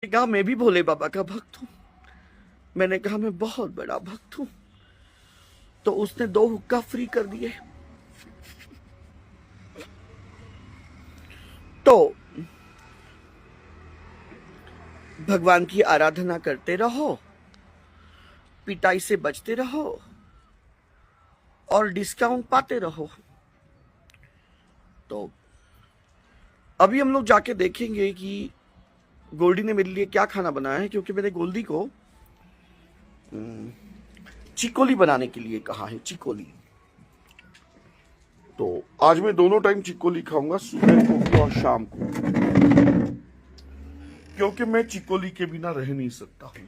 कहा मैं भी भोले बाबा का भक्त हूँ। मैंने कहा मैं बहुत बड़ा भक्त हूँ। तो उसने 2 हुक्का फ्री कर दिए। तो भगवान की आराधना करते रहो, पिटाई से बचते रहो और डिस्काउंट पाते रहो। तो अभी हम लोग जाके देखेंगे कि गोल्डी ने मेरे लिए क्या खाना बनाया है, क्योंकि मैंने गोल्डी को चिकोली बनाने के लिए कहा है। चिकोली तो आज मैं दोनों टाइम चिकोली खाऊंगा, सुबह को भी और शाम को, क्योंकि मैं चिकोली के बिना रह नहीं सकता हूं।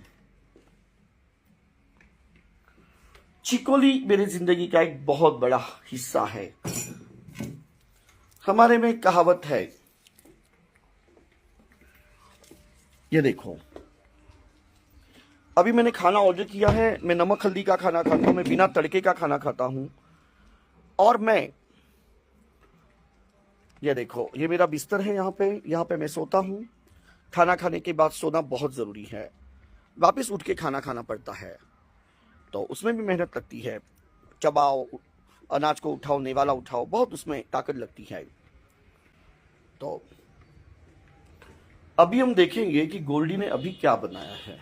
चिकोली मेरी जिंदगी का एक बहुत बड़ा हिस्सा है। हमारे में एक कहावत है, ये देखो, अभी मैंने खाना ऑर्डर किया है। मैं नमक हल्दी का खाना खाता हूं, मैं बिना तड़के का खाना खाता हूं। और मैं, ये देखो, ये मेरा बिस्तर है, यहाँ पे मैं सोता हूं। खाना खाने के बाद सोना बहुत जरूरी है। वापस उठ के खाना खाना पड़ता है, तो उसमें भी मेहनत लगती है। चबाओ, अनाज को उठाओ, नेवाला उठाओ, बहुत उसमें ताकत लगती है। तो अभी हम देखेंगे कि गोल्डी ने अभी क्या बनाया है।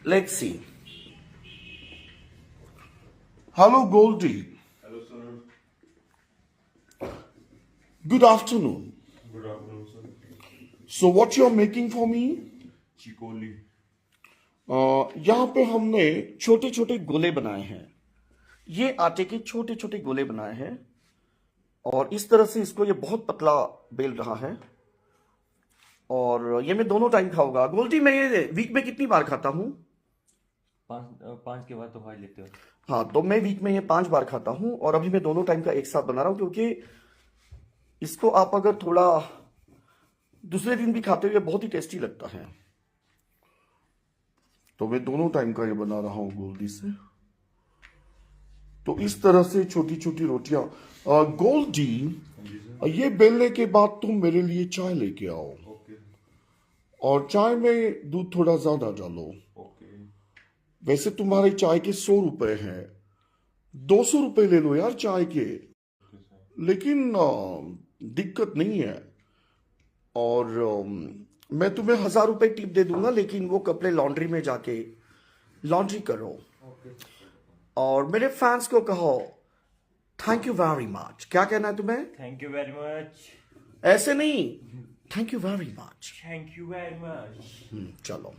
Let's see. Hello Goldie. Hello, sir. Good afternoon. Good afternoon, sir. So what you are making for me? Chikoli. यहाँ पे हमने छोटे छोटे गोले बनाए हैं। ये आटे के छोटे छोटे गोले बनाए हैं और इस तरह से इसको, ये बहुत पतला बेल रहा है। और ये मैं दोनों टाइम खाऊंगा। गोल्डी, मैं ये वीक में कितनी बार खाता हूँ? पाँच के बाद तो खा ही लेते हो। हाँ, तो मैं वीक में ये 5 बार खाता हूँ और अभी मैं दोनों टाइम का एक साथ बना रहा हूँ, क्योंकि इसको आप अगर थोड़ा दूसरे दिन भी खाते हुए बहुत ही टेस्टी लगता है। तो मैं दोनों टाइम का ये बना रहा हूँ गोल्डी से। तो इस तरह से छोटी छोटी रोटियां। गोल्डी, जी सर. ये बेलने के बाद तुम मेरे लिए चाय लेके आओ, Okay. और चाय में दूध थोड़ा ज्यादा डालो। Okay. वैसे तुम्हारे चाय के 100 रुपए हैं, 200 रुपए ले लो यार चाय के। Okay, sir. लेकिन दिक्कत नहीं है। और मैं तुम्हें 1000 रुपए टिप दे दूंगा, लेकिन वो कपड़े लॉन्ड्री में जाके लॉन्ड्री करो। Okay. और मेरे फैंस को कहो थैंक यू वेरी मच। क्या कहना है तुम्हें? Thank you very much. ऐसे नहीं, thank you very much. Thank you very much. चलो,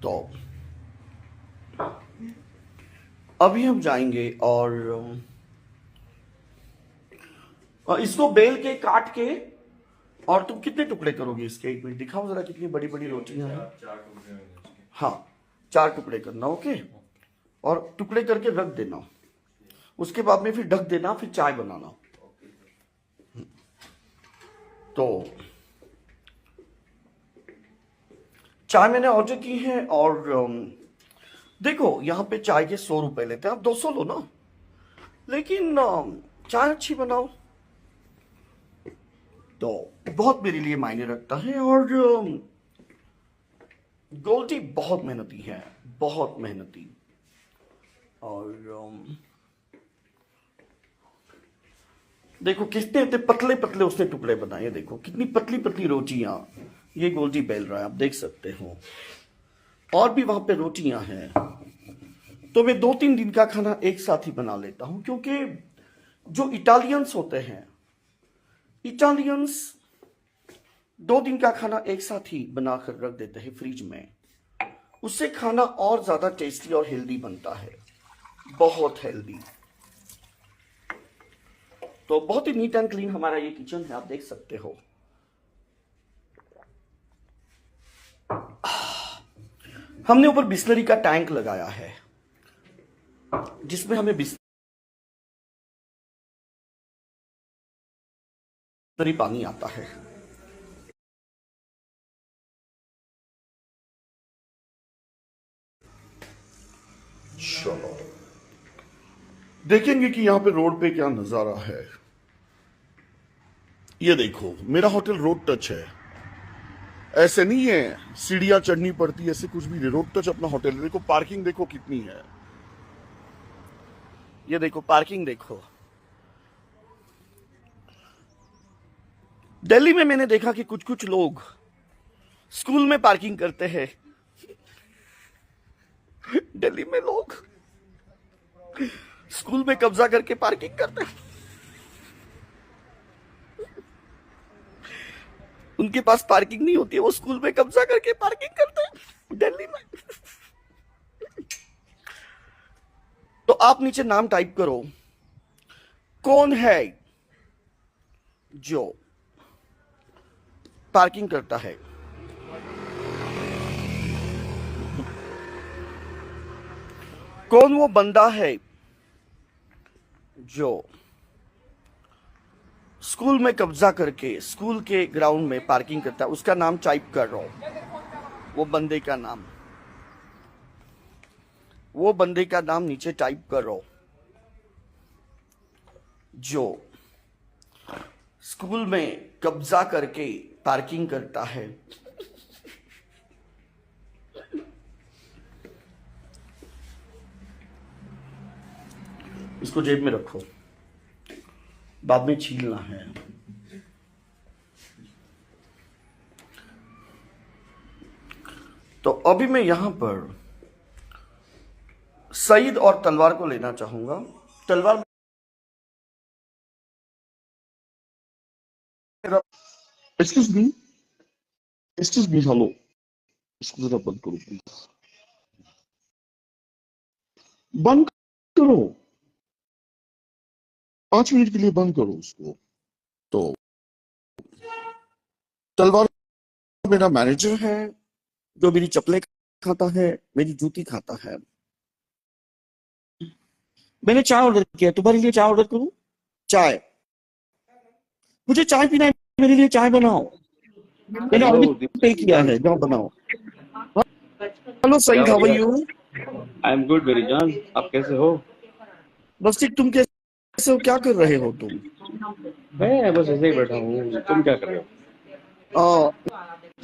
तो अभी हम जाएंगे और इसको बेल के, काट के। और तुम कितने टुकड़े करोगे इसके? एक मिनट दिखाओ जरा, कितनी बड़ी बड़ी रोटियां हैं। चार टुकड़े होंगे इसके. हाँ, 4 टुकड़े करना। ओके, और टुकड़े करके रख देना। उसके बाद में फिर ढक देना, फिर चाय बनाना। Okay, sir. तो चाय मैंने ऑर्डर की है और देखो, यहाँ पे चाय के 100 रुपए लेते हैं। आप 200 लो ना, लेकिन चाय अच्छी बनाओ। तो बहुत मेरे लिए मायने रखता है। और गोल्डी बहुत मेहनती है, बहुत मेहनती। और देखो कितने इतने पतले पतले उसने टुकड़े बनाए। देखो कितनी पतली पतली रोटियां ये गोल्डी बेल रहा है, आप देख सकते हो। और भी वहां पे रोटियां हैं। तो मैं 2-3 दिन का खाना एक साथ ही बना लेता हूं, क्योंकि जो इटालियंस होते हैं, इटालियंस 2 दिन का खाना एक साथ ही बनाकर रख देते हैं फ्रिज में। उससे खाना और ज्यादा टेस्टी और हेल्दी बनता है, बहुत हेल्दी। तो बहुत ही नीट एंड क्लीन हमारा ये किचन है, आप देख सकते हो। हमने ऊपर बिस्लरी का टैंक लगाया है, जिसमें हमें बिस्लरी पानी आता है। चलो, देखेंगे कि यहाँ पे रोड पे क्या नजारा है। ये देखो, मेरा होटल रोड टच है। ऐसे नहीं है सीढ़ियां चढ़नी पड़ती, ऐसे कुछ भी नहीं, रोड टच अपना होटल है। देखो पार्किंग देखो कितनी है। ये देखो पार्किंग देखो। दिल्ली में मैंने देखा कि कुछ कुछ लोग स्कूल में पार्किंग करते हैं। दिल्ली में लोग स्कूल में कब्जा करके पार्किंग करते हैं। उनके पास पार्किंग नहीं होती है, वो स्कूल में कब्जा करके पार्किंग करते हैं दिल्ली में। तो आप नीचे नाम टाइप करो, कौन है जो पार्किंग करता है। कौन वो बंदा है जो स्कूल में कब्जा करके स्कूल के ग्राउंड में पार्किंग करता है। उसका नाम टाइप कर रहा हूं, वो बंदे का नाम, वो बंदे का नाम नीचे टाइप कर रहा हूं जो स्कूल में कब्जा करके पार्किंग करता है। इसको जेब में रखो, बाद में छीलना है। तो अभी मैं यहां पर सईद और तलवार को लेना चाहूंगा। तलवार एक्सक्यूज मी हेलो, इसको जरा बंद करो प्लीज, बंद करो, 5 मिनट के लिए बंद करो उसको। तो तलवार मेरा मैनेजर है जो मेरी चप्पलें खाता है, मेरी जूती खाता है। मैंने चाय ऑर्डर किया, तुम्हारे लिए चाय ऑर्डर करूं? चाय, मुझे चाय पीना है, मेरे लिए चाय बनाओ। मैंने हेलो ऑलरेडी पे दीपक किया जान। है, जाओ बनाओ। हेलो क्या सईद, हो हाउ आर गया? यू? आई एम गुड मेरी जान, आप कैसे हो? बस ठीक, तुम कैसे हो, क्या कर रहे हो तुम? मैं बस ऐसे ही बैठा हूँ, तुम क्या कर रहे हो? आ,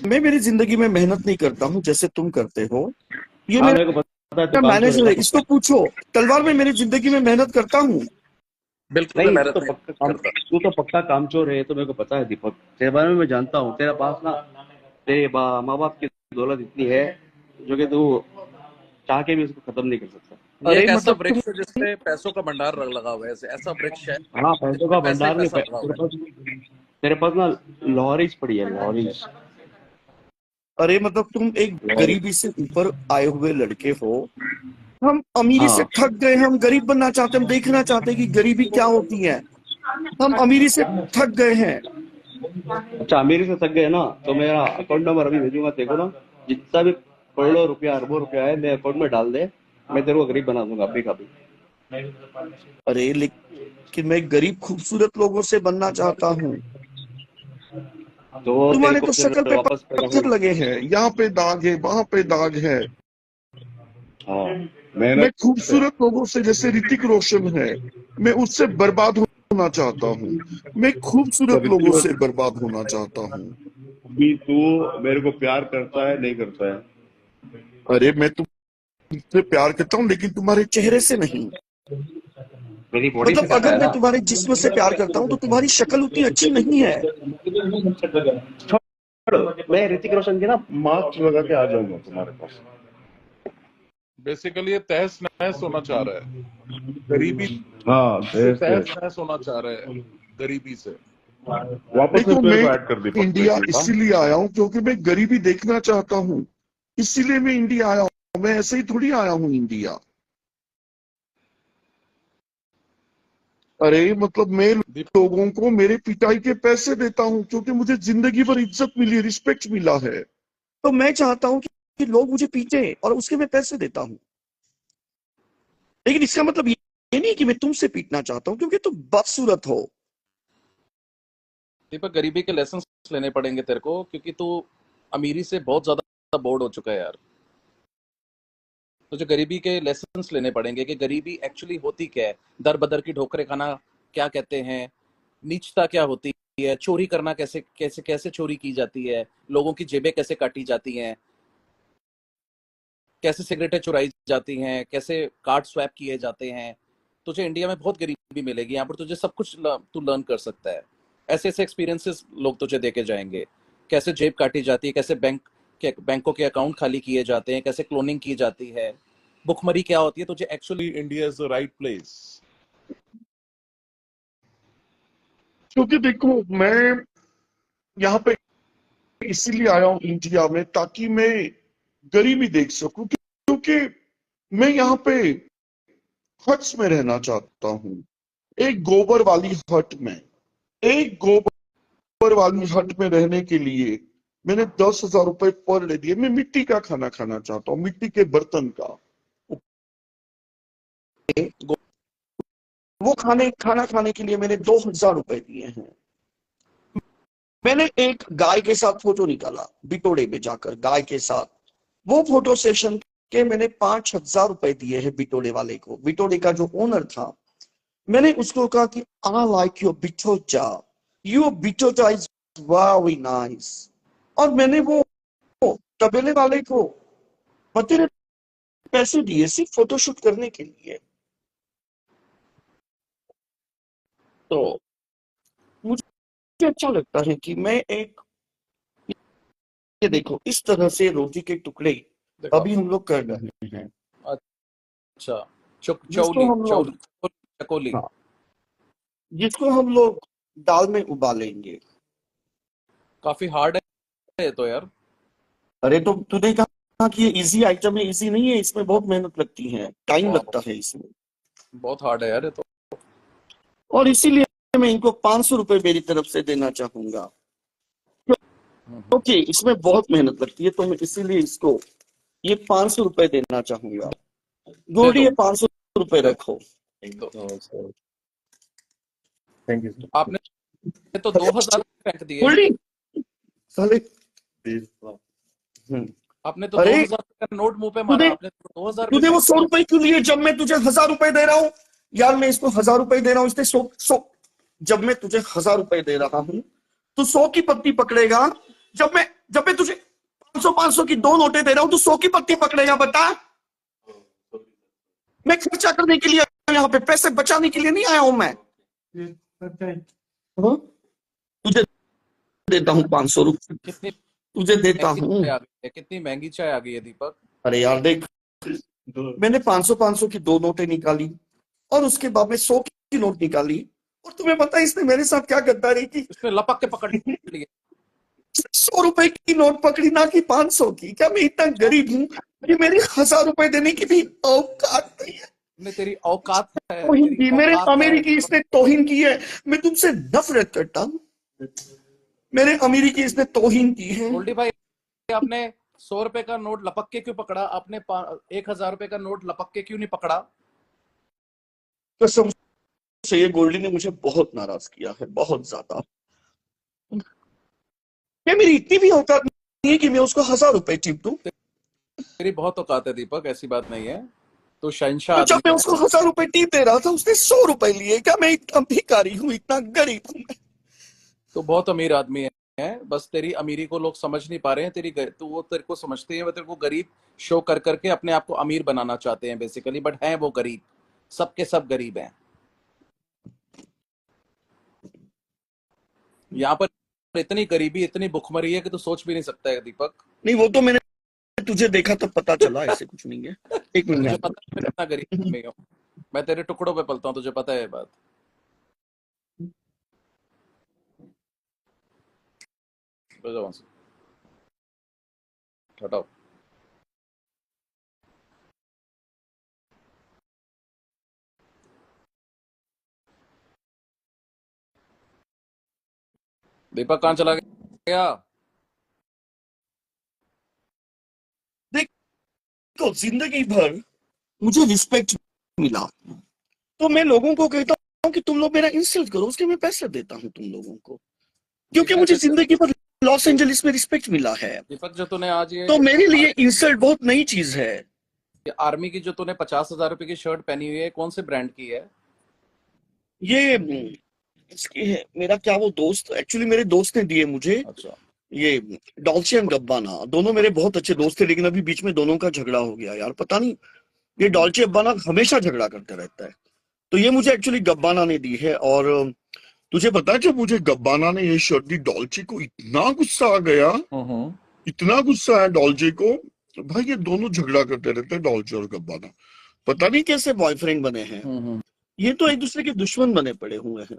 मैं मेरी जिंदगी में मेहनत नहीं करता हूँ जैसे तुम करते हो। ये हाँ मेरा मेरे को पता है तू काम चोर है मैनेजर ना है, पक्का। इसको पूछो। तलवार में मेरी जिंदगी में मेहनत करता हूँ। बिल्कुल मैं नहीं मेहनत नहीं करता। तू तो पक्का काम चोर है, तो मेरे को पता है दीपक, तेरे बारे में मैं जानता हूँ। तेरा पास ना तेरे माँ बाप की दौलत इतनी है जो कि तू चाह के भी उसको खत्म नहीं कर सकता। ये अरे एक ऐसा मतलब तुम, वृक्ष है जिसपे पैसों का भंडार लगा हुआ है, ऐसा वृक्ष है हाँ पैसों जिसपे का पैसा ही भंडार नहीं, पैसा लगा हुआ है। तेरे पास ना लॉरीज पड़ी है, लॉरीज। अरे मतलब तुम एक गरीबी से ऊपर आए हुए लड़के हो। हम अमीरी से हाँ थक गए, हम गरीब बनना चाहते हैं, हम देखना चाहते हैं कि गरीबी क्या होती है। हम अमीरी से थक गए हैं। अच्छा, अमीरी से थक गए ना, तो मेरा अकाउंट नंबर अभी भेजूंगा, देखो ना, जितना भी करोड़ों रुपया अरबों रुपया है मेरे अकाउंट में डाल दे, मैं तेरे को गरीब बना दूंगा अभी का भी। अरे लेकिन मैं गरीब खूबसूरत लोगों से बनना चाहता हूँ। तो तेरे तुम्हारे को तो फिर शक्ल पे वापस पैदा पत्थर हूँ। लगे हैं, यहाँ पे दाग है, वहां पे दाग है। हाँ मैं मेहनत से। खूबसूरत लोगों से, जैसे ऋतिक रोशन है, मैं उससे बर्बाद होना चाहता हूँ। मैं खूबसूरत ऋतिक लोगों से रोशन बर्बाद होना चाहता हूँ। भी तू मेरे को प्यार करता है नहीं करता है? अरे मैं तुमसे प्यार करता हूँ, लेकिन तुम्हारे चेहरे से नहीं। मेरी बॉडी से मतलब करता अगर है मैं ना। तुम्हारे जिस्म से प्यार करता हूँ तो तुम्हारी शक्ल उतनी अच्छी नहीं है। छोड़, मैं ऋतिक रोशन के ना मार्क्स लगा के आ जाऊंगा तुम्हारे पास। बेसिकली ये तहस नहस होना चाह रहा है, गरीबी हाँ से देश से तहस नहस होना चाह रहा है, गरीबी से। वापस से देखो मेरे मैं को ऐड कर दीपक इंडिया प्लीज। हाँ इसीलिए आया हूँ क्योंकि मैं गरीबी देखना चाहता हूँ। इसीलिए मैं इंडिया आया हूँ, मैं ऐसे ही थोड़ी आया हूँ इंडिया। अरे मतलब मैं दीपक लोगों को मेरे पिटाई के पैसे देता हूँ क्योंकि मुझे जिंदगी भर इज्जत मिली, रिस्पेक्ट मिला है। तो मैं चाहता हूँ कि लोग मुझे पीटे और उसके मैं पैसे देता हूँ। लेकिन इसका मतलब ये नहीं कि मैं तुमसे पीटना चाहता हूँ क्योंकि तुम बदसूरत हो। दीपक गरीबी के लेसन लेने पड़ेंगे तेरे को, क्योंकि तू अमीरी से बहुत ज्यादा बोर्ड हो चुका है यार। तुझे गरीबी के लेसन्स लेने पड़ेंगे कि गरीबी एक्चुअली होती क्या है, दर बदर की ठोकरें खाना क्या कहते हैं, नीचता क्या होती है, चोरी करना कैसे कैसे कैसे चोरी की जाती है, लोगों की जेबें कैसे काटी जाती हैं, कैसे सिगरेटें चुराई जाती हैं, कैसे कार्ड स्वैप किए जाते हैं। तुझे इंडिया में बहुत गरीबी मिलेगी, यहाँ पर तुझे सब कुछ तू लर्न कर सकता है। ऐसे ऐसे एक्सपीरियंसेस लोग तुझे देके जाएंगे, कैसे जेब काटी जाती है, कैसे बैंकों के अकाउंट खाली किए जाते हैं, कैसे क्लोनिंग की जाती है, भुखमरी क्या होती है, तुझे actually India is the right place. क्योंकि देखो मैं यहाँ पे इसीलिए आया हूँ इंडिया में ताकि मैं गरीबी देख सकूं, क्योंकि मैं यहाँ पे हट्स में रहना चाहता हूँ, एक गोबर वाली हट में। एक गोबर वाली हट में रहने के लिए मैंने 10,000 रुपए पर डे दिए। मैं मिट्टी का खाना खाना चाहता हूँ, मिट्टी के बर्तन का। वो खाना खाने के लिए मैंने 2,000 रुपए दिए हैं। मैंने एक गाय के साथ फोटो निकाला बिटोड़े में जाकर, गाय के साथ। वो फोटो सेशन के मैंने 5,000 रुपए दिए हैं बिटोड़े वाले को। बिटोड़े का जो ओनर था, मैंने उसको कहा कि आई लाइक योर बिटोटा, योर बिटोटा इज वेरी नाइस। और मैंने वो तबेले वाले को बतेरे पैसे दिए सिर्फ फोटोशूट करने के लिए। तो मुझे अच्छा लगता है कि मैं एक, ये देखो इस तरह से रोटी के टुकड़े अभी हम लोग कर रहे हैं। अच्छा जिसको हम लोग चकोली हाँ, जिसको हम लोग दाल में उबालेंगे। काफी हार्ड है तो यार। अरे तो तूने कहा कि ये इजी आइटम है, इजी नहीं है, इसमें बहुत मेहनत लगती है, टाइम लगता है इसमें। बहुत हार्ड है यार ये तो। और इसीलिए मैं इनको 500 रुपए मेरी तरफ से देना चाहूंगा, क्योंकि इसमें बहुत मेहनत लगती है। तो मैं इसीलिए इसको ये 500 रुपए देना चाहूंगा। गोल्डी, ये 500 रुपए रखो। Thank you sir. आपने तो 2,000 फेंक दिए। गोल्डी साले, आपने तो अरे 2,000 का नोट मुंह पे मारा। आपने तो 2,000 तूने वो 100 रुपए क्यों लिए जब मैं तुझे 1,000 रुपए दे रहा हूँ? यार मैं इसको 1,000 रुपए दे रहा हूँ, इसने 100 जब मैं तुझे 1,000 रुपए दे रहा हूँ तो 100 की पत्ती पकड़ेगा। जब मैं तुझे 500 की 2 नोटें दे रहा हूँ तो 100 की पत्ती पकड़ेगा। बता, मैं खर्चा करने के लिए यहाँ पे, पैसे बचाने के लिए नहीं आया हूं मैं। हाँ? तुझे देता हूँ 500 रुपए, कितनी तुझे देता हूँ। कितनी महंगी चाय आ गई है दीपक। अरे यार देख, मैंने 500 की 2 नोटें निकाली और उसके बाद में 100 की नोट निकाली, और तुम्हें पता है इसने मेरे साथ क्या गद्दारी की? उसने लपक के पकड़ लिए। 100 रुपए की नोट पकड़ी, ना कि 500 की। क्या मैं इतना गरीब हूँ कि मेरी 1,000 रुपए देने की भी औकात नहीं है? तेरी औकात है, तौहीन की, मेरे औकात अमीरी है। की इसने तौहीन की है। मैं तुमसे नफरत करता हूँ, मेरे अमीरी की इसने तौहीन की है। गोल्डी भाई, आपने 100 रुपए का नोट लपक के क्यों पकड़ा? आपने 1,000 रुपए का नोट लपक के क्यों नहीं पकड़ा? कसम से ये गोल्डी ने मुझे बहुत नाराज किया है, बहुत ज्यादा। क्या मेरी इतनी भी औकात नहीं है कि मैं उसको 1,000 रुपए टिप दूं? तेरी बहुत औकात है दीपक, ऐसी बात नहीं है। तो शहंशाह तो जब आदमी मैं उसको 1,000 रुपए टिप दे रहा था उसने 100 रुपए लिए। क्या मैं इतना भिखारी हूँ, इतना गरीब हूँ मैं? तो बहुत अमीर आदमी है, बस तेरी अमीरी को लोग समझ नहीं पा रहे हैं। तो वो तेरे को समझते हैं, वो तेरे को गरीब शो कर करके अपने आप को अमीर बनाना चाहते हैं बेसिकली, बट हैं वो गरीब, सबके सब गरीब हैं। यहाँ पर इतनी गरीबी, इतनी भुखमरी है कि तू सोच भी नहीं सकता है दीपक। नहीं, वो तो मैंने तुझे देखा तब पता चला, ऐसे कुछ नहीं है। एक तुझे मिनट, पता है मैं कितना गरीब आदमी हूँ, मैं तेरे टुकड़ों पे पलता हूँ, तुझे पता है ये बात। जाओ वहां से, हटाओ। दीपक कहाँ चला गया? देखो जिंदगी भर मुझे रिस्पेक्ट मिला, तो मैं लोगों को कहता हूँ कि तुम लोग मेरा इंसल्ट करो, उसके मैं पैसे देता हूँ तुम लोगों को, क्योंकि मुझे जिंदगी भर लॉस एंजलिस में रिस्पेक्ट मिला है। दीपक जो तूने आज ये तो मेरे लिए इंसल्ट बहुत नई चीज है। ये आर्मी की जो तूने 50,000 रुपए की शर्ट पहनी हुई है, कौन से ब्रांड की है? ये इसकी है, मेरा क्या वो दोस्त, एक्चुअली मेरे दोस्त ने दिए मुझे। अच्छा। ये डॉल्चे एंड गब्बाना, दोनों मेरे बहुत अच्छे दोस्त थे, लेकिन अभी बीच में दोनों का झगड़ा हो गया यार, पता नहीं। ये डॉल्चे गब्बाना हमेशा झगड़ा करते रहता है। तो ये मुझे एक्चुअली गब्बाना ने दी है। और तुझे पता है जब मुझे गब्बाना ने ये शर्ट दी, डॉल्चे को इतना गुस्सा आ गया, इतना गुस्सा है डॉल्चे को। भाई ये दोनों झगड़ा करते रहते हैं, डॉल्चे और गब्बाना, पता नहीं कैसे बॉयफ्रेंड बने हैं। ये तो एक दूसरे के दुश्मन बने पड़े हुए हैं।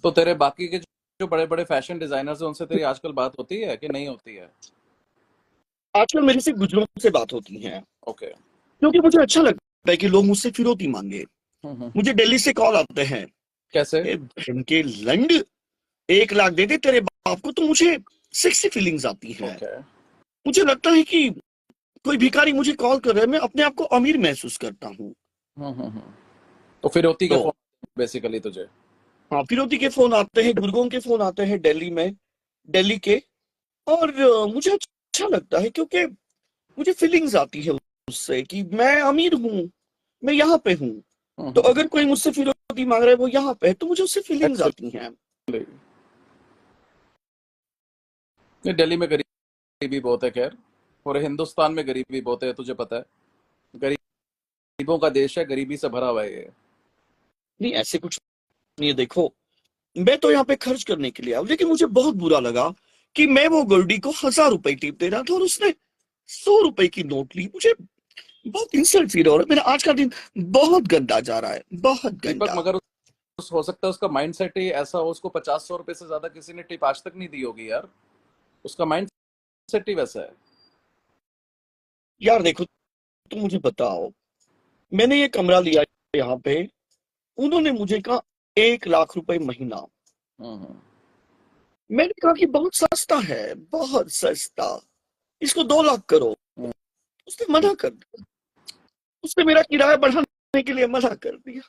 तो तेरे बाकी के जो बड़े बड़े फैशन डिजाइनर्स हैं, उनसे तेरी आजकल बात होती है कि नहीं होती है? आजकल मेरे से गुजरों से बात होती है, ओके। क्योंकि मुझे अच्छा लगता है कि लोग मुझसे फिरौती मांगे। मुझे दिल्ली से कॉल आते हैं, कैसे? ए बहन के लंड, 1 लाख दे दे तेरे बाप को, तो मुझे सेक्सी फीलिंग्स आती हैं। ओके। मुझे लगता है कि कोई भिखारी मुझे कॉल कर रहा है, मैं अपने आप को अमीर महसूस करता हूँ। तो फिरौती के तो फोन बेसिकली तुझे? हाँ, फिरौती के फोन आते हैं, गुड़गांव के फोन आते हैं, दिल्ली के। और मुझे अच्छा लगता है, क्योंकि मुझे फीलिंग्स आती है उससे कि मैं अमीर हूँ, मैं यहाँ पे हूँ। तो अगर कोई मुझसे फिरौती मांग रहा है, वो यहाँ पे है, तो मुझे उससे फीलिंग्स आती हैं। नहीं, दिल्ली में गरीबी बहुत है खैर, और हिंदुस्तान में गरीबी बहुत है, तुझे पता है। गरीबों का देश है, गरीबी से भरा हुआ है ये। नहीं, ऐसे कुछ नहीं है। देखो, मैं तो यहाँ पे खर्च करने के लिए आया, लेकिन मुझे बहुत बुरा लगा कि मैं वो गोल्डी को 1000 रुपए टिप दे रहा था और उसने 100 रुपए की नोट ली। मुझे बहुत इंसल्ट फील हो रहा है। मेरा आज का दिन बहुत गंदा जा रहा है, बहुत दीपक, गंदा। मगर हो सकता है उसका माइंडसेट ही ऐसा हो, उसको 50-100 रुपए से ज्यादा किसी ने टिप आज तक नहीं दी होगी यार। उसका माइंड सेट ही वैसा है। यार देखो, तुम मुझे बताओ, मैंने ये कमरा लिया यहाँ पे, उन्होंने मुझे कहा 1 लाख रुपए महीना। मैंने कहा कि बहुत सस्ता है, बहुत सस्ता, इसको 2 लाख करो। उसने मना कर दिया, उसने मेरा किराया बढ़ाने के लिए मना कर दिया।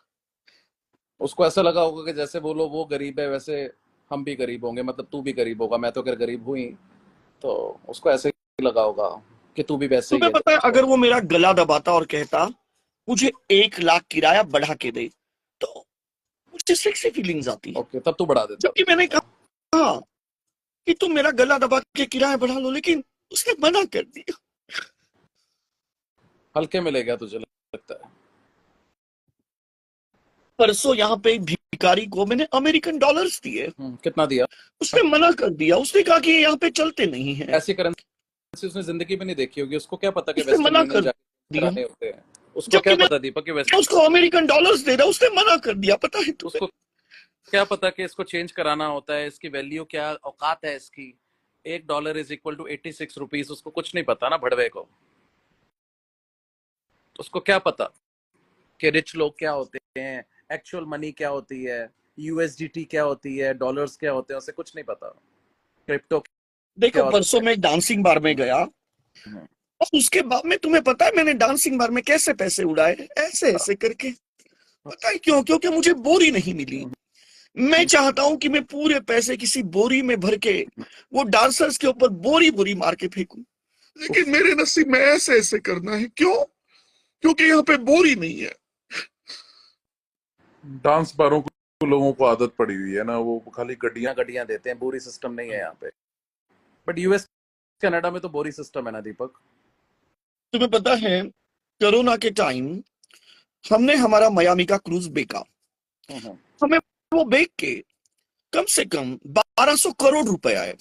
उसको ऐसा लगा होगा कि जैसे बोलो वो गरीब है, वैसे हम भी गरीब होंगे, मतलब तू भी गरीब होगा, मैं तो अगर गरीब हुई, तो उसको ऐसे ही लगा होगा कि तू भी वैसे ही तुम्हें है। पता है, अगर वो मेरा गला दबाता और कहता मुझे 1 लाख किराया बढ़ा के दे, तो मुझे सेक्सी फीलिंग्स आती है। ओके, तब तू बढ़ा देता। जबकि मैंने कहा कि तुम मेरा गला दबा के किराया बढ़ा लो, लेकिन उसने मना कर दिया। हल्के में ले गया तुझे लगता है? परसों यहाँ पे एक भिखारी को मैंने अमेरिकन डॉलर्स दिए, कितना दिया? उसने मना कर दिया। उसने कहा कि ये यहाँ पे चलते नहीं है। ऐसी करेंसी उसने जिंदगी में नहीं देखी होगी, उसको क्या पता कि उसने वेस्टर्न मना यूनियन कर जाके दिया। कराने होते हैं। उसको जबकि क्या मैं पता दीपक कि वेस्ट उसको अमेरिकन डॉलर्स दे रहा, उसने मना कर दिया। पता है तुम्हें? उसको क्या पता कि इसको चेंज कराना होता है, इसकी वैल्यू क्या औकात है इसकी। $1 इज इक्वल टू 86 रुपीज। उसको कुछ नहीं पता ना, भड़वे को। उसको क्या पता कि रिच लोग क्या होते हैं, एक्चुअल मनी क्या होती है, यूएसडीटी क्या होती है, डॉलर्स क्या होते हैं, उसे कुछ नहीं पता। क्रिप्टो देखो, क्या परसों मैं डांसिंग बार में गया, होता है। और उसके बाद में तुम्हें पता है मैंने डांसिंग बार में कैसे पैसे उड़ाए, ऐसे ऐसे करके। पता है क्यों? क्योंकि मुझे बोरी नहीं मिली। मैं चाहता हूं कि मैं पूरे पैसे किसी बोरी में भर के वो डांसर्स के ऊपर बोरी बोरी मार के फेंकूं, लेकिन मेरे नसीब में ऐसे ऐसे करना है। क्यों? क्योंकि यहाँ पे बोरी नहीं है। डांस बारों को लोगों को आदत पड़ी हुई है ना, वो खाली गड्डियां गड्डियां देते हैं, बोरी सिस्टम नहीं है यहाँ पे। बट यूएस कनाडा में तो बोरी सिस्टम है ना दीपक। तुम्हें पता है, कोरोना के टाइम हमने हमारा मियामी का क्रूज बेचा। हमें वो बेच के कम से कम 1200 करोड़ रुपए आए।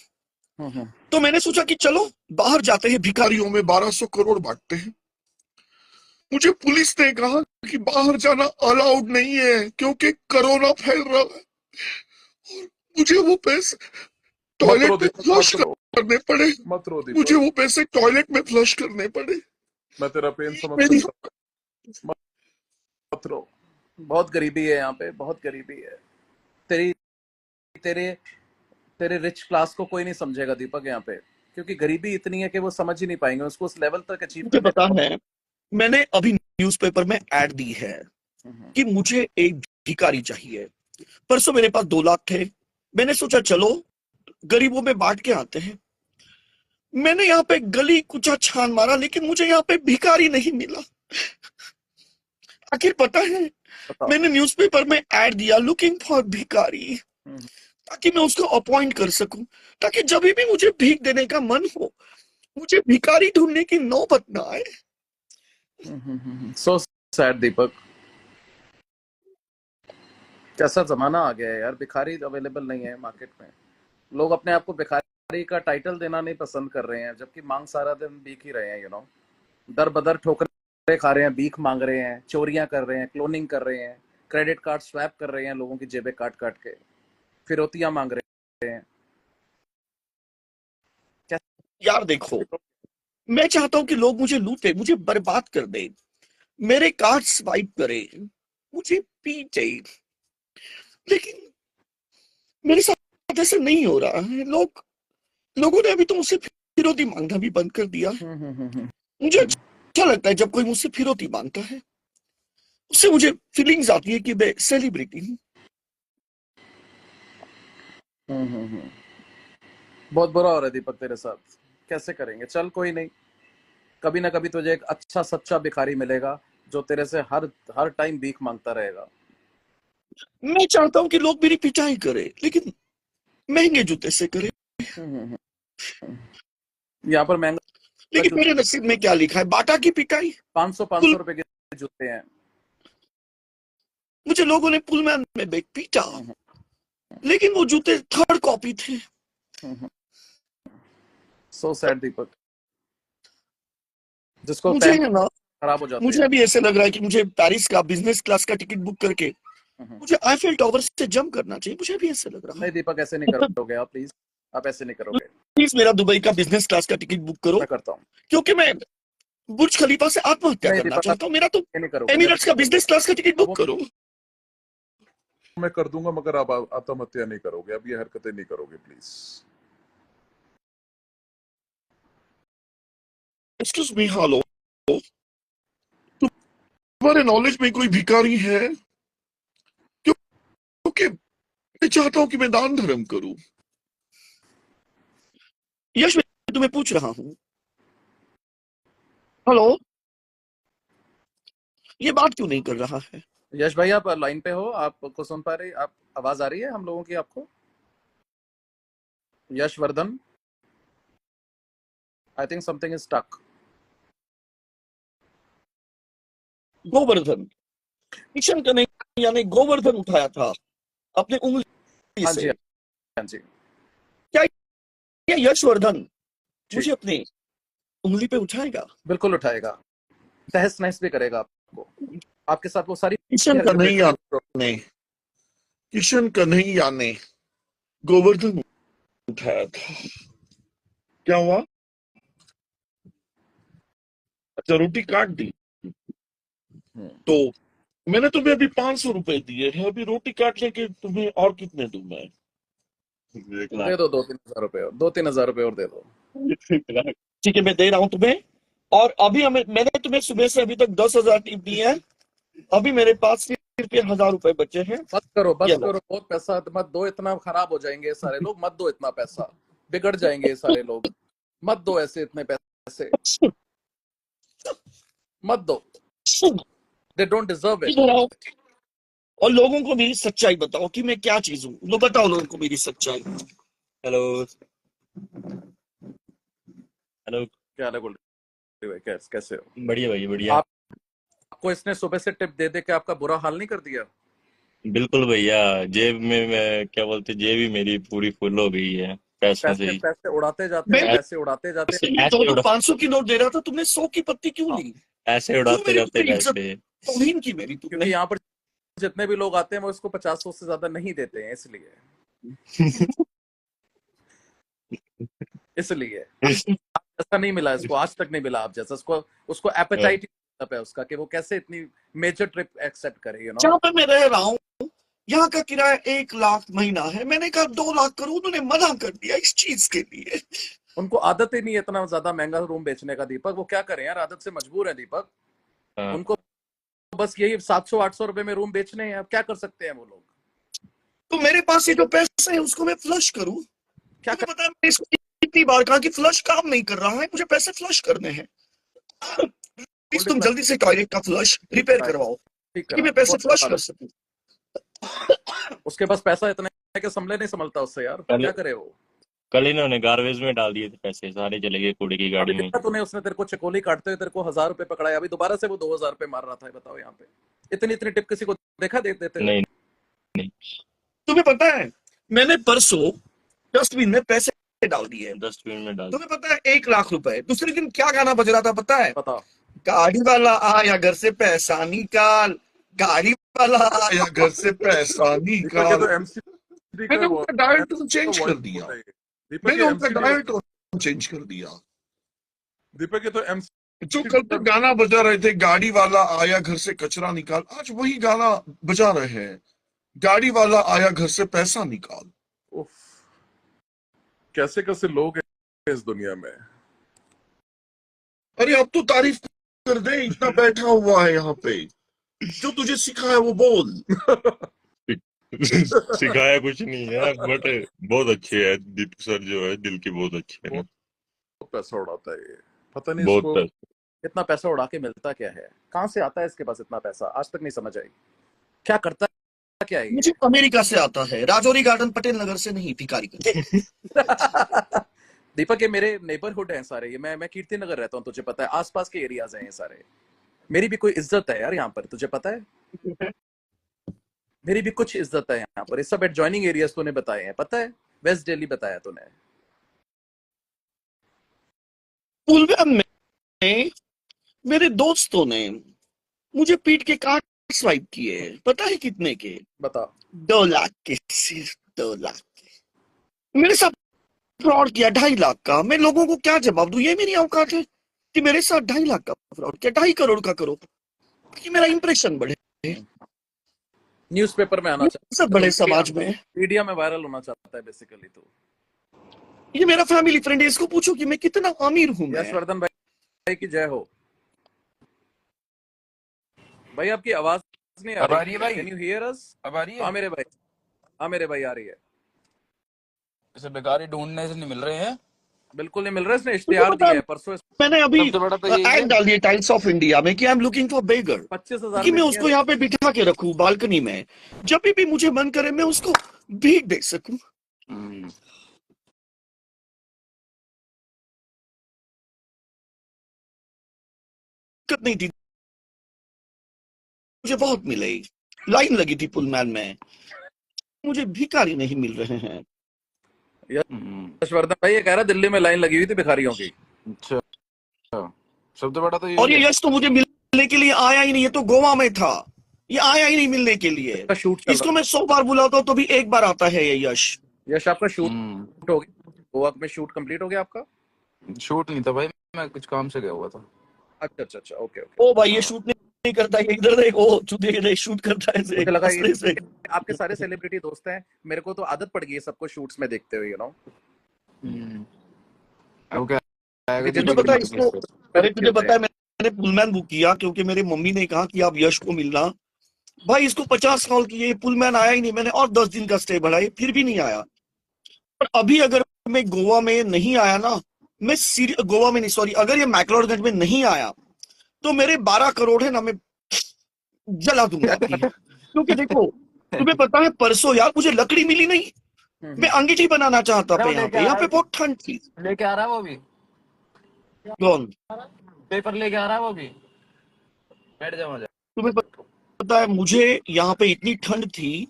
तो मैंने सोचा कि चलो बाहर जाते हैं, भिखारियों में 1200 करोड़ बांटते हैं। मुझे पुलिस ने कहा कि बाहर जाना अलाउड नहीं है, क्योंकि कोरोना फैल रहा है। और मुझे वो पैसे टॉयलेट में फ्लश करने पड़े। मत रो दीपक, मुझे वो पैसे टॉयलेट में फ्लश करने पड़े। मैं तेरा पेन समझ मेरी सकता हूं। मत रो। बहुत गरीबी है यहाँ पे, बहुत गरीबी है। तेरी तेरे तेरे रिच क्लास को कोई नहीं समझेगा दीपक यहाँ पे, क्योंकि गरीबी इतनी है कि वो समझ ही नहीं पाएंगे उसको उस लेवल तक अचीव मुझे करने। पता है, मैंने अभी न्यूज़पेपर में ऐड दी है कि मुझे एक भिखारी चाहिए। परसों मेरे पास 2 लाख थे, मैंने सोचा चलो गरीबों में बांट के आते हैं। मैंने यहाँ पे गली कुचा छान मारा, लेकिन मुझे यहाँ पे भिखारी नहीं मिला। आखिर पता है, बताओ। मैंने न्यूज़पेपर में ऐड दिया लुकिंग फॉर भिखारी, ताकि मैं उसको अपॉइंट कर सकूं, ताकि जब भी मुझे भीख देने का मन हो, मुझे भिखारी ढूंढने की नौबत ना आए। सो सैड दीपक, कैसा जमाना आ गया है यार, भिखारी अवेलेबल नहीं है मार्केट में। लोग अपने आप को भिखारी का टाइटल देना नहीं पसंद कर रहे हैं, जबकि मांग सारा दिन भीख ही रहे हैं, यू नो। दर बदर ठोकरे खा रहे हैं, भीख मांग रहे हैं, चोरियां कर रहे हैं, क्लोनिंग कर रहे हैं, क्रेडिट कार्ड स्वैप कर रहे हैं लोगों की जेबें काट काट के, फिरौतियां मांग रहे हैं। यार देखो, मैं चाहता हूं कि लोग मुझे लूटे, मुझे बर्बाद कर दे, मेरे कार्ड स्वाइप करे, मुझे पीटे, लेकिन मेरे साथ ऐसा नहीं हो रहा है। लोगों ने अभी तो मुझसे फिरौती मांगना भी बंद कर दिया। मुझे अच्छा लगता है जब कोई मुझसे फिरौती मांगता है, उससे मुझे फीलिंग्स आती है कि मैं सेलिब्रिटी हूँ। बहुत बुरा हो रहा है दीपक तेरे साथ, कैसे करेंगे? चल कोई नहीं, कभी ना कभी तुझे एक अच्छा सच्चा भिखारी मिलेगा जो तेरे से हर टाइम भीख मांगता रहेगा। मैं चाहता हूं कि लोग मेरी पिटाई करें, लेकिन महंगे जूते से करें। यहाँ पर महंगा लेकिन मेरे नसीब में क्या लिखा है, बाटा की पिटाई। 500 रुपए के जूते हैं। मुझे लोगों ने पुलमैन में पीटा, लेकिन वो जूते थर्ड कॉपी थे। सो सैड दीपक, जिसको मुझे है ना, खराब हो जाते मुझे अभी ऐसे लग रहा है कि मुझे पेरिस का बिजनेस क्लास का टिकट बुक करके मुझे आईफेल टावर से जंप करना चाहिए। मुझे अभी ऐसे लग रहा है। नहीं दीपक, ऐसे नहीं करोगे आप, प्लीज आप ऐसे नहीं करोगे। प्लीज मेरा दुबई का बिजनेस क्लास का टिकट बुक करो, मैं करता हूँ। क्योंकि मैं बुर्ज खलीफा से आत्महत्या नहीं करना दीपक, चाहता हूँ। मेरा तो ये नहीं करोगे। एमिरेट्स का बिजनेस क्लास का टिकट बुक करो। मैं कर दूंगा, मगर आप आत्महत्या नहीं करोगे, अब ये हरकतें नहीं करोगे प्लीज। एक्सक्यूज मी, हेलो, तुम्हारे नॉलेज में कोई भिखारी है? क्योंकि मैं चाहता हूं कि मैं दान धर्म करूं। यश, मैं तुम्हें पूछ रहा हूं। हेलो, ये बात क्यों नहीं कर रहा है? यश भाई आप लाइन पे हो, आपको सुन पा रही, आप आवाज आ रही है हम लोगों की आपको? Yashvardhan, I think something is stuck. Govardhan, Kishan Kanhaiya ने गोवर्धन उठाया था अपने उंगली हाँ जी, से। हाँ जी। क्या ये यशवर्धन जी। मुझे अपने उंगली पे उठाएगा? बिल्कुल उठाएगा, तहस नहस भी करेगा आपको, आपके साथ वो सारी किशन कन्हैया ने गोवर्धन उठाया था। क्या हुआ? अच्छा, रोटी काट दी तो मैंने तुम्हें अभी 500 रुपए दिए हैं, अभी रोटी काटने के तुम्हें और कितने दूं मैं? दे दो 2-3 हजार रुपए और 2-3 हजार रुपए और दे दो। ठीक है, मैं दे रहा हूं तुम्हें। और अभी मैंने तुम्हें सुबह से अभी तक 10,000 टिप दी है। अभी मेरे पास सिर्फ 1,000 रुपए बचे हैं। बस करो, बस ये लो। करो, बहुत पैसा मत दो, इतना खराब हो जाएंगे ये सारे लोग, मत दो इतना पैसा, बिगड़ जाएंगे ये सारे लोग, मत दो ऐसे इतने पैसे, मत दो, दे डोंट डिजर्व इट। इधर आओ और लोगों को मेरी सच्चाई बताओ कि मैं क्या चीज हूँ। लो, बताओ लोगों को मेरी सच्चाई। हेलो हेलो, क्या हाल है गोल्डी भाई, कैसे हो? बढ़िया भाई बढ़िया। आपको इसने सुबह से टिप दे दे के आपका बुरा हाल नहीं कर दिया? बिल्कुल भैया, जेब में मैं क्या बोलते, जेब ही मेरी पूरी फुल हो गई है पैसों से ही। पैसे उड़ाते जाते हैं, पैसे उड़ाते जाते हैं। ऐसे तो उड़ा 500 की नोट दे रहा था, तुमने 100 की पत्ती क्यों ली? ऐसे उड़ाते जाते पैसे। तौहीन की मेरी क्योंकि तुमने। यहाँ पर जितने भी लोग आते हैं वो इसको 50-100 से ज्यादा नहीं देते हैं, इसलिए ऐसा नहीं मिला इसको, आज तक नहीं मिला आप जैसा। उसको एपेटाइट है उसका कि वो कैसे इतनी मेजर ट्रिप एक्सेप्ट करे, यू नो। जहां पर मैं रह रहा हूँ, यहाँ का किराया 1 लाख महीना है। मैंने कहा 2 लाख करूं, उन्होंने मना कर दिया इस चीज के लिए। उनको आदत ही नहीं है इतना ज्यादा महंगा रूम बेचने का दीपक, वो क्या करें यार, आदत से मजबूर है दीपक। उनको बस यही 700-800 रुपए में रूम बेचने हैं, अब क्या कर सकते हैं वो लोग। तो मेरे पास ये जो पैसे है उसको मैं फ्लश करूं? क्या पता है, मैंने इसको कितनी बार कहा कि फ्लश काम नहीं कर रहा है, मुझे पैसे फ्लश करने हैं। प्लीज तुम जल्दी से टॉयलेट का फ्लश रिपेयर करवाओ। ठीक कि करा, मैं पैसे बहुत फ्लश अच्छा कर करा। सकूं। उसके पास पैसा इतना है कि संभले नहीं संभलता उससे यार, कल क्या करे वो। कल इन्होंने गार्बेज में डाल दिए थे पैसे, सारे चले गए कूड़े की अभी गाड़ी में। देखा तूने, उसने तेरे को चकोली काटते हुए तेरे को 1000 रुपए पकड़ाया, अभी दोबारा से वो 2000 रुपए मार रहा था। बताओ यहाँ पे इतनी इतनी टिप किसी को देखा दे देते हुए? नहीं नहीं, तुम्हें पता है मैंने परसों डस्टबिन में पैसे डाल दिए। डस्टबिन में डाल। तुम्हें पता है 1 लाख रुपए। दूसरे दिन क्या गाना बज रहा था पता है? बताओ। गाड़ी वाला आया घर से पैसा निकाल, गाड़ी वाला आया घर से पैसा दीपक ये निकाल। तो एमसीडी मैंने का उनका डायल टोन चेंज वॉइस कर दिया। होता है ये। दीपक मैंने ये उनका एमसीडी डायल टोन चेंज कर दिया। दीपक ये तो जो एमसीडी कल तक गाना बजा रहे थे गाड़ी वाला आया घर से कचरा निकाल, आज वही गाना बजा रहे हैं गाड़ी वाला आया घर से पैसा निकाल। उफ, कैसे कैसे लोग हैं इस दुनिया में। अरे अब तो तारीफ कर दे, इतना बैठा हुआ है यहाँ पे, जो तुझे सिखा है वो बोल। सिखाया कुछ नहीं है, बट बहुत अच्छे है दीपक सर, जो है दिल के बहुत अच्छे हैं। बहुत पैसा उड़ाता है ये, पता नहीं बहुत इसको पैसा। इतना पैसा उड़ा के मिलता क्या है, कहाँ से आता है इसके पास इतना पैसा, आज तक नहीं समझ आई। क्या करता क्या है ये? मुझे अमेरिका से आता है, राजौरी गार्डन पटेल नगर से नहीं, भिखारी का। दीपक ये मेरे नेबरहुड हैं सारे, ये मैं कीर्ति नगर रहता हूँ, तुझे पता है, आसपास के एरियाज हैं ये सारे। मेरी भी कोई इज्जत है यार यहाँ पर, तुझे पता है, मेरी भी कुछ इज्जत है यहाँ पर। ये सब एडजॉइनिंग एरियाज तूने बताए हैं, पता है, वेस्ट दिल्ली बताया तूने। पुलवामा में मेरे दोस्तों ने मुझे पीट के कार्ड स्वाइप किए, पता है कितने के? बता। 2 लाख के, सिर्फ 2 लाख के। मेरे साथ फ्रॉड किया 2.5 लाख का। मैं लोगों को क्या जवाब दूं? ये मेरी औकात है कि मेरे साथ 2.5 लाख का फ्रॉड किया, 2.5 करोड़ का करो कि मेरा इंप्रेशन बढ़े, न्यूज़पेपर में आना चाहता सब बड़े समाज में। मीडिया में वायरल होना चाहता है बेसिकली। तो ये मेरा फैमिली फ्रेंड है, इसको पूछो कि मैं कितना अमीर हूं। मैं यशवर्धन भाई की जय हो। भाई आपकी आवाज नहीं आ रही है भाई, कैन यू हियर अस? अब आ रही है? हाँ मेरे भाई, हाँ मेरे भाई आ रही है। इसे बेकारी ढूंढने से नहीं मिल रहे हैं। बिल्कुल नहीं मिल रहा, इसने इश्तिहार दिया है परसों। मैंने अभी सबसे बड़ा तो यही है। ऐड डाल दिया टाइम्स ऑफ इंडिया में कि आई एम लुकिंग फॉर बेगर, 25,000 कि मैं उसको यहाँ पे बिठा के रखूं बालकनी में, जब भी मुझे मन करे मैं उसको भीख दे सकूं। दिक्कत नहीं थी, मुझे बहुत मिले, लाइन लगी थी पुलमैन में, मुझे भिखारी नहीं मिल रहे हैं। यशवर्धन भाई ये कह रहा है दिल्ली में लाइन लगी हुई थी भिखारियों की। अच्छा, सबसे बड़ा तो और यही ये है। यश तो मुझे मिलने के लिए आया ही नहीं, ये तो गोवा में था, ये आया ही नहीं मिलने के लिए। इसका शूट चल इसको मैं 100 बार बुलाता हूँ तो भी 1 बार आता है ये यश। यश आपका शूट हो गया गोवा में, शूट कंप्लीट हो गया आपका? शूट नहीं था भाई, मैं कुछ काम से गया हुआ था। अच्छा अच्छा अच्छा, ओके ओके। ओ भाई ये शूट नहीं करता, ये इधर देख, ओ चुदे इधर शूट करता है मुझे लगा ये से। आपके सारे सेलिब्रिटी दोस्त हैं, मेरे को तो आदत पड़ गई है सबको शूट्स में देखते हुए, यू नो। अब क्या आएगा? तुझे पता है इसको, अरे तुझे पता है मैंने पुलमैन बुक किया क्योंकि मेरी मम्मी ने कहा कि आप यश को मिलना। भाई इसको 50 कॉल किए, पुलमैन आया ही नहीं। मैंने और 10 दिन का स्टे बढ़ाई, फिर भी नहीं आया। और अभी अगर मैं गोवा में नहीं आया ना, मैं गोवा में नहीं, सॉरी, अगर ये मैक्लोडगंज में नहीं आया तो मेरे 12 करोड़ है ना, मैं जला दूंगा अभी। क्योंकि देखो तुम्हें पता है परसों यार मुझे लकड़ी मिली नहीं, मैं अंगीठी बनाना चाहता था यहाँ पे बहुत ठंड थी। लेके आ रहा है वो भी, कौन पेपर लेके आ रहा है वो भी, बैठ जा मजा। तुम्हें पता है मुझे यहाँ पे इतनी ठंड थी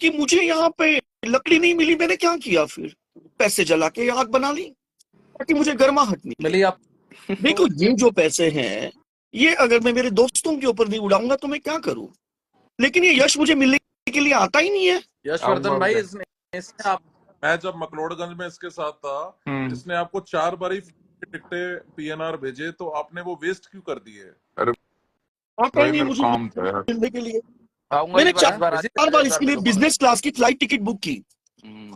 कि मुझे यहाँ पे लकड़ी नहीं मिली। मैंने क्या किया फिर? पैसे जला के आग बना ली ताकि मुझे गर्माहट मिली। आप देखो ये जो पैसे हैं ये अगर मैं मेरे दोस्तों के ऊपर नहीं उड़ाऊंगा तो मैं क्या करूं? लेकिन ये यश मुझे मिलने के लिए आता ही नहीं है। यशवर्धन भाई इसने आप, मैं जब मकलोडगंज में इसके साथ था, इसने आपको 4 बारी टिकटें पीएनआर भेजे, तो आपने वो वेस्ट क्यों कर दिए? आता ही नहीं मुझे मिलने के लिए। मैंने 4 बार इसके लिए बिजनेस क्लास की फ्लाइट टिकट बुक की,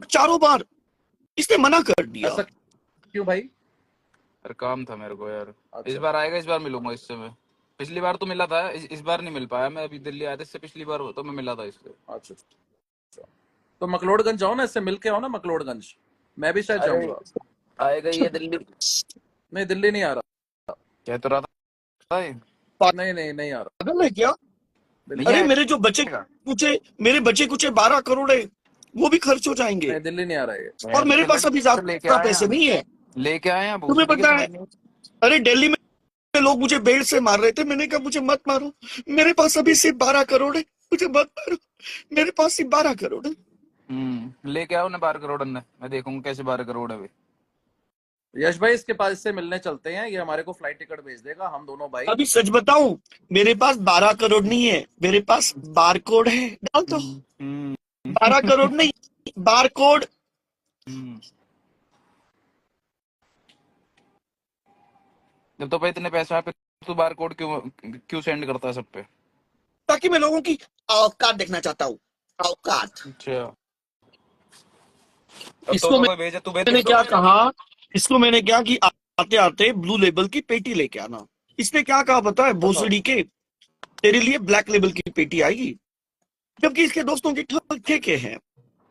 4 बार इसने मना कर दिया। ऐसा क्यों भाई? अरे काम था मेरे को यार। अच्छा। इस बार आएगा, इस बार मिलूंगा इससे मैं। पिछली बार तो मिला था, इस बार नहीं मिल पाया। मैं अभी दिल्ली आया था, इससे पिछली बार तो मैं मिला था इससे। अच्छा तो मकलोडगंज जाओ ना, इससे मिलके आओ ना मकलोडगंज, मैं भी शायद जाऊंगा। आएगा ये दिल्ली? नहीं दिल्ली नहीं आ रहा। कह तो रहा था नहीं नहीं नहीं आ रहा, पागल है क्या? अरे मेरे जो बचे मेरे बचे कुछ 12 करोड़ है, वो भी खर्च हो जाएंगे। नहीं, दिल्ली नहीं आ रहा है। और मेरे पास अभी लेके ज्यादा आए पैसे हैं। नहीं है। लेके आए हैं तुम्हें पता है, अरे दिल्ली में लोग मुझे बेल्ट से मार रहे थे, मैंने कहा मुझे मत मारो, मेरे पास अभी सिर्फ 12 करोड़ है, मुझे मत मारो, मेरे पास सिर्फ 12 करोड़ है। लेके आओ ना 12 करोड़ ने, मैं देखूंगा कैसे 12 करोड़ है अभी। यश भाई इसके पास इससे मिलने चलते हैं, ये हमारे को फ्लाइट टिकट भेज देगा, हम दोनों भाई। अभी सच बताऊं, मेरे पास 12 करोड़ नहीं है, मेरे पास बारकोड है, डाल दो। 12 करोड़ नहीं, बारकोड। जब तो भाई इतने पैसे हैं, तू बार कोड क्यों सेंड करता है सब पे? ताकि मैं लोगों की औकात देखना चाहता हूँ, औकात। अच्छा, इसको तो भेजा तू मैंने क्या कहा, इसको मैंने क्या कि आते आते ब्लू लेबल की पेटी लेके आना। इसने क्या कहा पता है, भोसड़ी के, तेरे लिए ब्लैक लेबल की पेटी आएगी, जबकि इसके दोस्तों के ठेके हैं।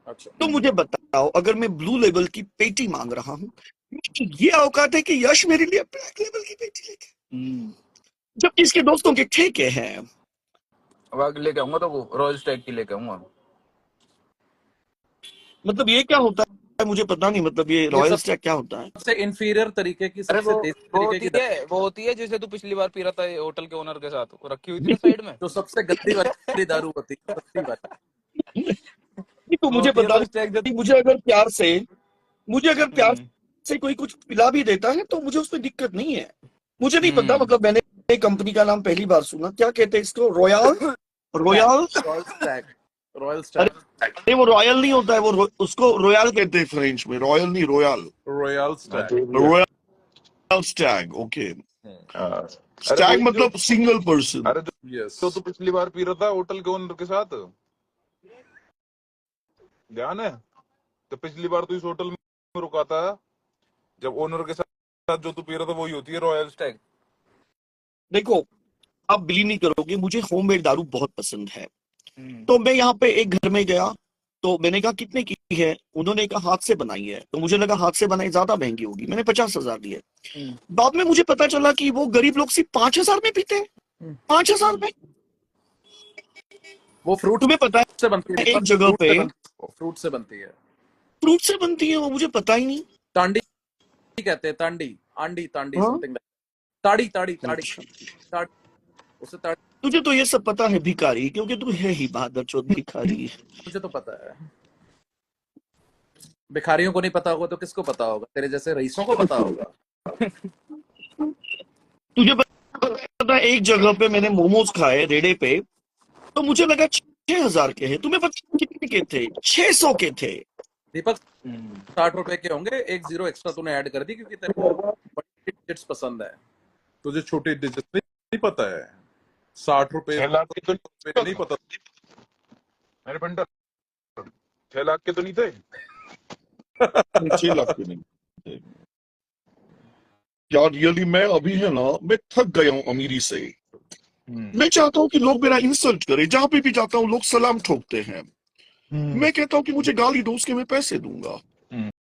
अच्छा, तो मुझे बताओ, अगर मैं ब्लू लेबल की पेटी मांग रहा हूँ, ये औकात है कि यश मेरे लिए ब्लैक लेबल की पेटी लेके, जबकि इसके दोस्तों के ठेके हैं। अब लेके आऊंगा तो वो रॉयल स्टैग की लेके आऊंगा। मतलब ये क्या होता है मुझे पता नहीं, मतलब ये रॉयल स्टैग क्या होता है? सबसे इंफीरियर तरीके की, अरे सबसे वो देसी वो तरीके होती की है वो होती है जिसे तू पिछली बार पी रहा था होटल के ओनर के साथ, वो रखी हुई थी ना साइड में। जो सबसे गंदी वाली दारू होती है, सस्ती वाली। नहीं तो मुझे होती है बता, Royal Stag जो- मुझे अगर प्यार से कोई कुछ पिला भी देता है तो मुझे उसमें दिक्कत नहीं है। मुझे नहीं पता, मतलब मैंने कंपनी का नाम पहली बार सुना, क्या कहते हैं इसको, royal royal Stag, royal Stag. अरे वो रॉयल नहीं होता है, वो उसको रॉयल कहते हैं फ्रेंच में, रॉयल नहीं royal, royal Stag. Royal Stag. Okay, Stag मतलब सिंगल पर्सन। अरे तो तू पिछली बार पी रहा था होटल के ओनर के साथ, ध्यान है? तो पिछली बार तू इस होटल में रुका था, जब ओनर के साथ जो तू पी रहा था वही होती है रॉयल स्टैग। देखो, आप बिलीव नहीं करोगे, मुझे होममेड दारू बहुत पसंद है। तो मैं यहाँ पे एक घर में गया, तो मैंने कहा कितने की है, उन्होंने कहा हाथ से बनाई है। तो मुझे लगा हाथ से बनाई ज्यादा महंगी होगी, मैंने 50,000 दिए। बाद में मुझे पता चला कि वो गरीब लोग सिर्फ 5,000 में पीते हैं, 5,000 में। वो फ्रूट तुम्हें पता से बनती है है, एक जगह पे फ्रूट से बनती है, फ्रूट से बनती है, वो मुझे पता ही नहीं। तांडी कहते हैं, तांडी, आंडी, तांडी, हाँ? समथिंग, ताड़ी ताड़ी ताड़ी ताड़ी, उसे ताड़ी। तुझे तो ये सब पता है भिखारी, क्योंकि तू है ही बहादुर चौथ भिखारी। मुझे तो पता है, भिखारियों को नहीं पता होगा तो किसको पता होगा? तेरे जैसे रईसों को पता होगा। तुझे पता है एक जगह पे मैंने मोमोज खाए रेड़े पे, तो मुझे लगा 6,000 के हैं। तुम्हें पता कितने के थे? 600 के थे। दीपक 60 रुपए के होंगे, एक जीरो एक्स्ट्रा तूने ऐड कर दी क्योंकि तेरे को बड़ी डिजिट्स पसंद है। तुझे छोटी डिजिट नहीं पता है, 60 रुपए 6 लाख के तो नहीं पता। मेरे बंडल 6 लाख के तो नहीं थे। 6 लाख के नहीं थे। यार रियली मैं अभी है ना, मैं थक गया हूँ अमीरी से। मैं चाहता हूँ कि लोग मेरा इंसल्ट करें, जहां पे भी जाता हूँ लोग सलाम ठोकते हैं। मैं कहता हूँ कि मुझे गाली दो, उसके मैं पैसे दूंगा।